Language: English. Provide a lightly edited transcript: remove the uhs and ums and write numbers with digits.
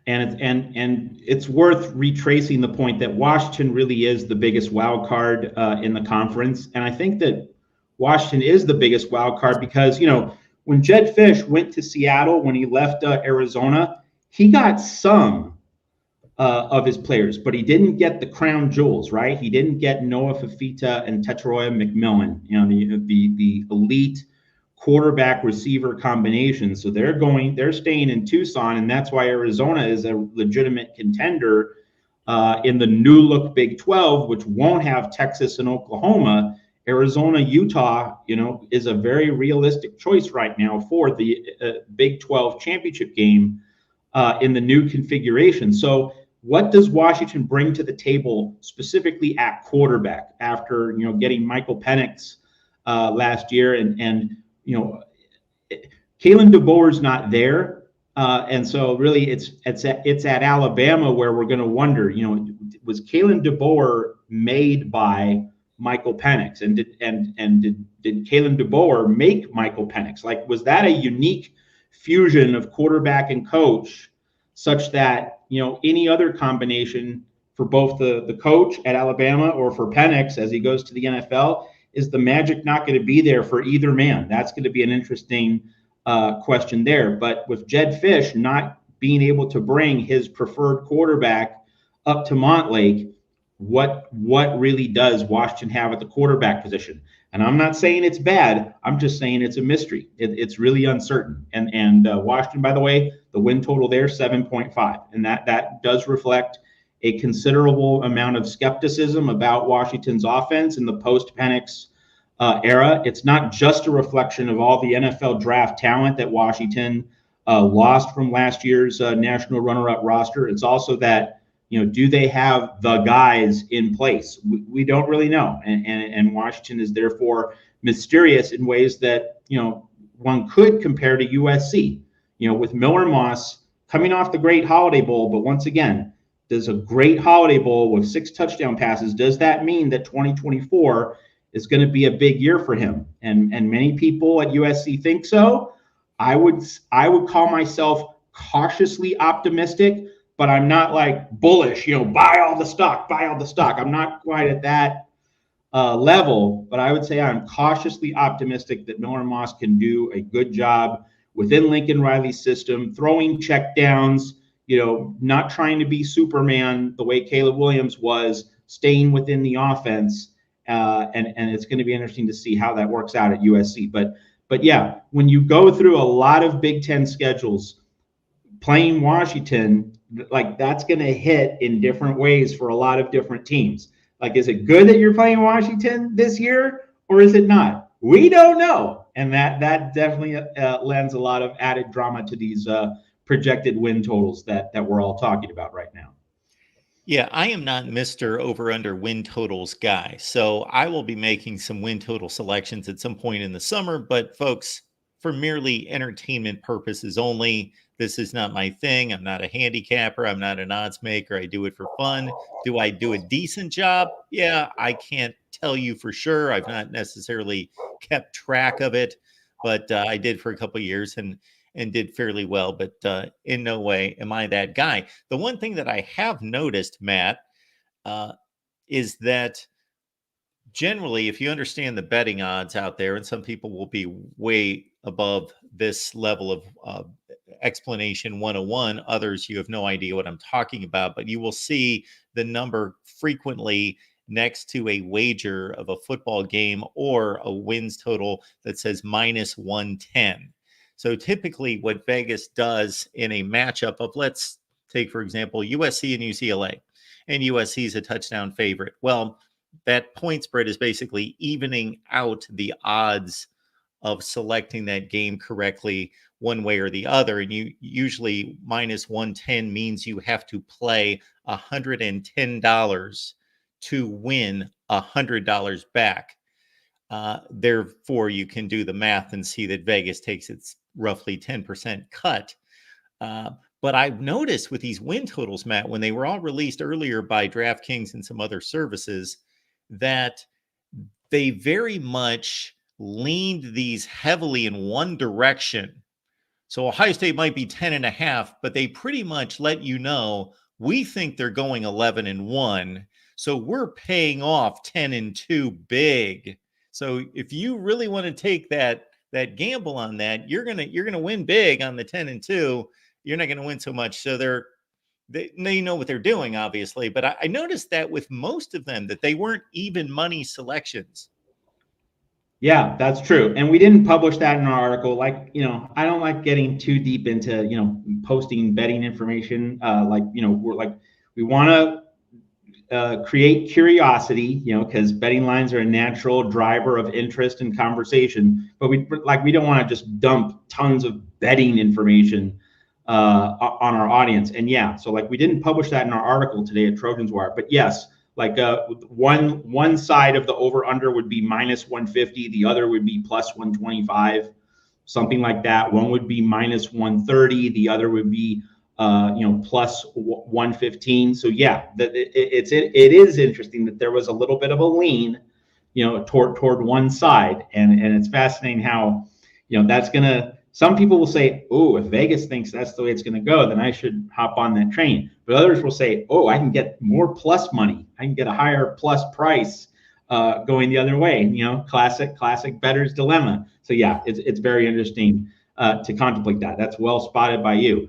And it's worth retracing the point that Washington really is the biggest wild card in the conference. And I think that Washington is the biggest wild card because, when Jedd Fisch went to Seattle, when he left Arizona, he got some of his players, but he didn't get the crown jewels, right? He didn't get Noah Fafita and Tetairoa McMillan, the elite quarterback receiver combination. So they're staying in Tucson, and that's why Arizona is a legitimate contender in the new look Big 12, which won't have Texas and Oklahoma. Arizona, Utah, is a very realistic choice right now for the Big 12 championship game in the new configuration. So what does Washington bring to the table specifically at quarterback after getting Michael Penix last year and Kalen DeBoer's not there, and so really it's at Alabama where we're going to wonder, was Kalen DeBoer made by Michael Penix, and did Kalen DeBoer make Michael Penix? Like, was that a unique fusion of quarterback and coach, such that any other combination for both the coach at Alabama or for Penix as he goes to the NFL, is the magic not going to be there for either man? That's going to be an interesting question there. But with Jedd Fisch not being able to bring his preferred quarterback up to Montlake, what really does Washington have at the quarterback position? And I'm not saying it's bad. I'm just saying it's a mystery. It's really uncertain. And Washington, by the way, the win total there 7.5, and that does reflect a considerable amount of skepticism about Washington's offense in the post-Penix era. It's not just a reflection of all the NFL draft talent that Washington lost from last year's national runner-up roster. It's also that, do they have the guys in place? We don't really know. And Washington is therefore mysterious in ways that, one could compare to USC, with Miller Moss coming off the great Holiday Bowl. But once again, does a great Holiday Bowl with 6 touchdown passes, does that mean that 2024 is going to be a big year for him? And many people at USC think so. I would call myself cautiously optimistic, but I'm not like bullish, buy all the stock. I'm not quite at that level, but I would say I'm cautiously optimistic that Miller Moss can do a good job within Lincoln Riley's system, throwing check downs, not trying to be Superman the way Caleb Williams was, staying within the offense. And it's going to be interesting to see how that works out at USC. But yeah, when you go through a lot of Big Ten schedules, playing Washington, like, that's going to hit in different ways for a lot of different teams. Like, is it good that you're playing Washington this year, or is it not? We don't know. And that definitely lends a lot of added drama to these projected win totals that we're all talking about right now. Yeah, I am not Mr. Over-Under win totals guy, so I will be making some win total selections at some point in the summer. But folks, for merely entertainment purposes only, this is not my thing. I'm not a handicapper. I'm not an odds maker. I do it for fun. Do I do a decent job? Yeah, I can't tell you for sure. I've not necessarily kept track of it, but I did for a couple of years and did fairly well, but in no way am I that guy. The one thing that I have noticed, Matt, is that generally, if you understand the betting odds out there, and some people will be way above this level of explanation 101, others you have no idea what I'm talking about, but you will see the number frequently next to a wager of a football game or a wins total that says minus 110. So typically what Vegas does in a matchup of, let's take, for example, USC and UCLA, and USC is a touchdown favorite. Well, that point spread is basically evening out the odds of selecting that game correctly one way or the other. And you usually minus 110 means you have to play $110 to win $100 back. Therefore, you can do the math and see that Vegas takes its roughly 10% cut. But I've noticed with these win totals, Matt, when they were all released earlier by DraftKings and some other services, that they very much leaned these heavily in one direction. So Ohio State might be 10.5, but they pretty much let you know, we think they're going 11-1. So we're paying off 10-2 big. So if you really want to take that gamble on that, you're gonna win big on the 10-2. You're not gonna win so much. So they know what they're doing, obviously. But I noticed that with most of them, that they weren't even money selections. Yeah, that's true. And we didn't publish that in our article. Like, I don't like getting too deep into, posting betting information. We want to create curiosity, because betting lines are a natural driver of interest and conversation. But we don't want to just dump tons of betting information on our audience. And yeah, so we didn't publish that in our article today at Trojans Wire. But yes, one side of the over under would be minus 150, the other would be plus 125, something like that. One would be minus 130, the other would be plus 115. So yeah, it is interesting that there was a little bit of a lean, toward one side, and it's fascinating how, that's gonna. Some people will say, oh, if Vegas thinks that's the way it's going to go, then I should hop on that train. But others will say, oh, I can get more plus money. I can get a higher plus price going the other way. Classic bettor's dilemma. So yeah, it's very interesting to contemplate that. That's well spotted by you.